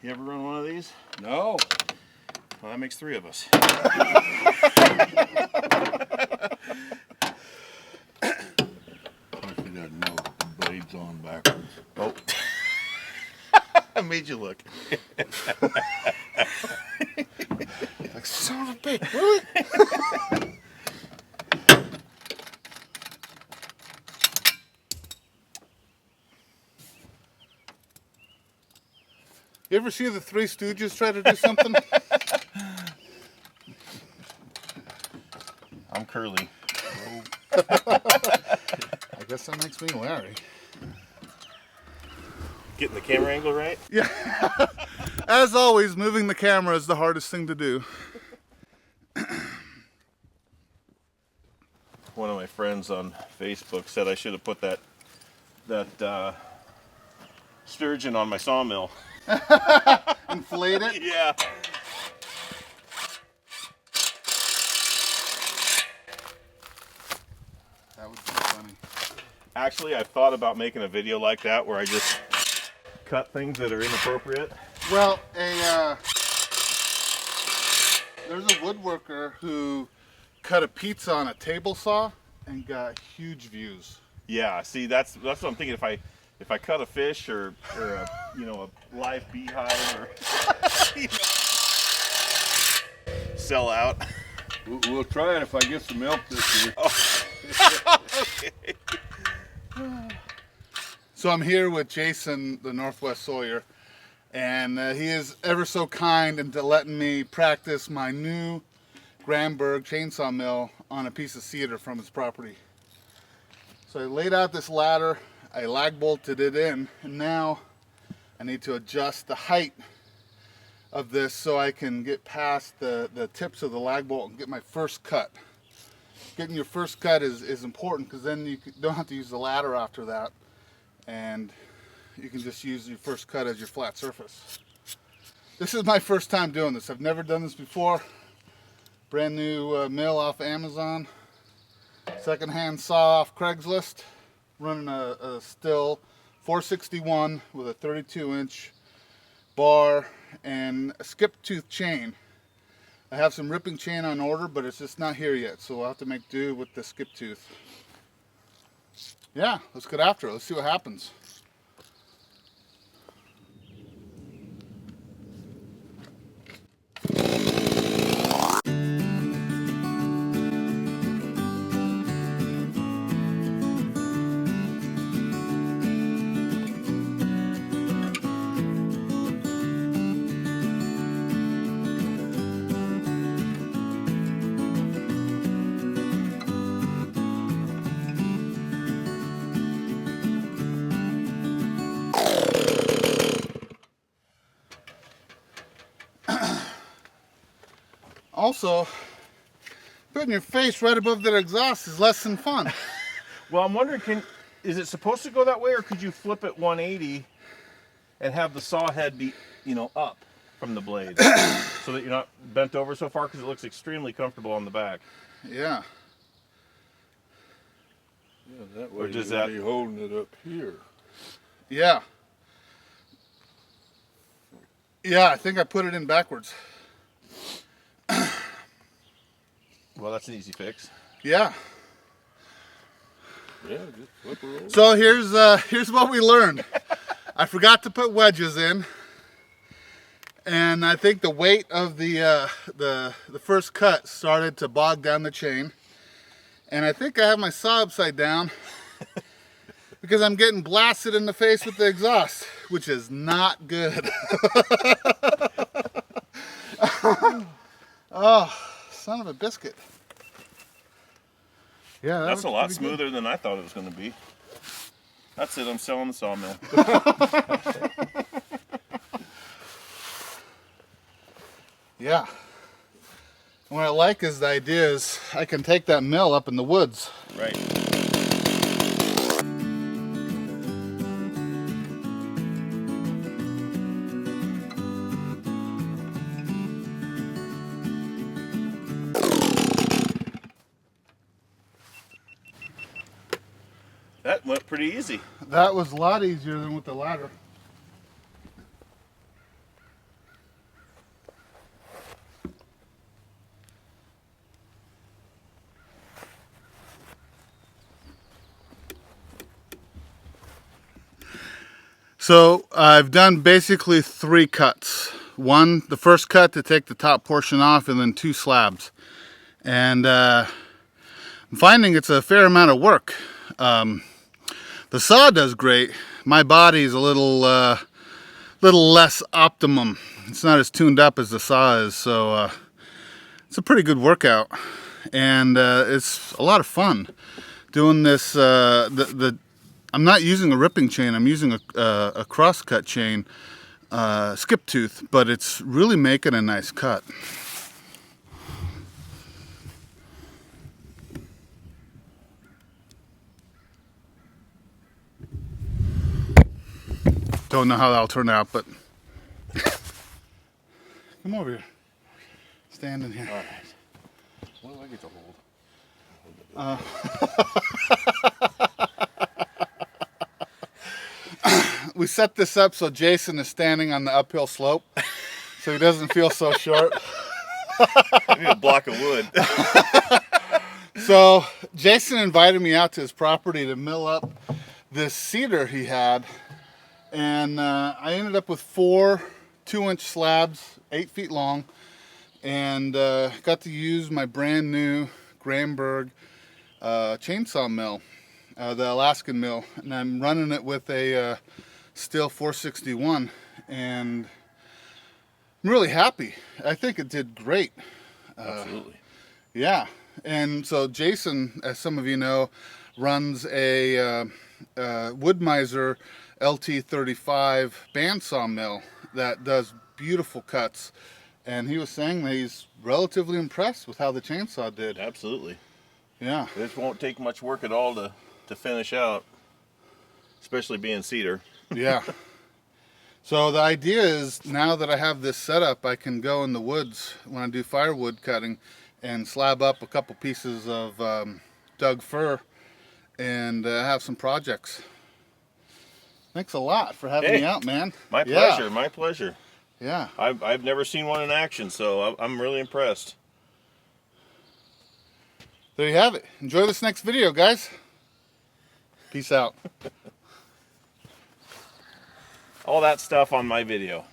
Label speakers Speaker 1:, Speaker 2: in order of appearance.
Speaker 1: You ever run one of these?
Speaker 2: No.
Speaker 1: Well, that makes 3 of us.
Speaker 2: You gotta know the blade's on backwards.
Speaker 1: Oh. I made you look.
Speaker 2: Like, son of a bitch, really?
Speaker 3: You ever see the Three Stooges try to do something?
Speaker 1: I'm Curly.
Speaker 3: I guess that makes me Larry.
Speaker 1: Getting the camera angle right?
Speaker 3: Yeah. As always, moving the camera is the hardest thing to do.
Speaker 1: One of my friends on Facebook said I should have put that sturgeon on my sawmill.
Speaker 3: Inflate it?
Speaker 1: Yeah.
Speaker 3: That would be funny.
Speaker 1: Actually, I've thought about making a video like that where I just cut things that are inappropriate.
Speaker 3: Well, there's a woodworker who cut a pizza on a table saw and got huge views.
Speaker 1: Yeah, see, that's what I'm thinking. If I cut a fish or a, a live beehive or sell out.
Speaker 2: We'll try it if I get some milk this year.
Speaker 1: Oh. Okay.
Speaker 3: So I'm here with Jason, the Northwest Sawyer, and he is ever so kind into letting me practice my new Granberg chainsaw mill on a piece of cedar from his property. So I laid out this ladder, I lag bolted it in, and now I need to adjust the height of this so I can get past the tips of the lag bolt and get my first cut. Getting your first cut is important because then you don't have to use the ladder after that, and you can just use your first cut as your flat surface. This is my first time doing this. I've never done this before. Brand new mill off Amazon. Secondhand saw off Craigslist. Running a Stihl 461 with a 32-inch bar and a skip tooth chain. I have some ripping chain on order, but it's just not here yet, so we'll have to make do with the skip tooth. Yeah, let's get after it. Let's see what happens. Also, putting your face right above that exhaust is less than fun.
Speaker 1: Well, I'm wondering, is it supposed to go that way, or could you flip it 180 and have the saw head be, up from the blade so that you're not bent over so far? Because it looks extremely comfortable on the back.
Speaker 3: Yeah.
Speaker 2: Yeah, that way
Speaker 1: Or does
Speaker 2: you'll
Speaker 1: that
Speaker 2: be holding it up here.
Speaker 3: Yeah. Yeah, I think I put it in backwards.
Speaker 1: Well, that's an easy fix.
Speaker 3: Yeah.
Speaker 2: Yeah, just flip her over.
Speaker 3: So here's what we learned. I forgot to put wedges in, and I think the weight of the first cut started to bog down the chain, and I think I have my saw upside down because I'm getting blasted in the face with the exhaust, which is not good. Oh, son of a biscuit. Yeah,
Speaker 1: That's a lot smoother than I thought it was going to be. That's it, I'm selling the sawmill.
Speaker 3: Yeah. And what I like is the idea is I can take that mill up in the woods.
Speaker 1: Right. That went pretty easy.
Speaker 3: That was a lot easier than with the ladder. So I've done basically 3 cuts. One, the first cut to take the top portion off, and then 2 slabs. And I'm finding it's a fair amount of work. The saw does great. My body's a little less optimum. It's not as tuned up as the saw is, so it's a pretty good workout, and it's a lot of fun doing this. I'm not using a ripping chain. I'm using a cross-cut chain, skip tooth, but it's really making a nice cut. Don't know how that'll turn out, but come over here. Stand in here.
Speaker 2: All right. What do I get to hold?
Speaker 3: We set this up so Jason is standing on the uphill slope, so he doesn't feel so short.
Speaker 1: I need a block of wood.
Speaker 3: So Jason invited me out to his property to mill up this cedar he had, and I ended up with 4 2-inch slabs, 8 feet long, and got to use my brand new Granberg chainsaw mill, the Alaskan Mill, and I'm running it with a Stihl 461, and I'm really happy. I think it did great.
Speaker 1: Absolutely.
Speaker 3: Yeah, and so Jason, as some of you know, runs a Wood-Mizer LT35 bandsaw mill that does beautiful cuts, and he was saying that he's relatively impressed with how the chainsaw did.
Speaker 1: Absolutely.
Speaker 3: Yeah.
Speaker 1: This won't take much work at all to finish out, especially being cedar.
Speaker 3: Yeah. So the idea is, now that I have this set up, I can go in the woods when I do firewood cutting and slab up a couple pieces of Doug fir and have some projects. Thanks a lot for having me out, man.
Speaker 1: My pleasure, my pleasure.
Speaker 3: Yeah.
Speaker 1: I've never seen one in action, so I'm really impressed.
Speaker 3: There you have it. Enjoy this next video, guys. Peace out.
Speaker 1: All that stuff on my video.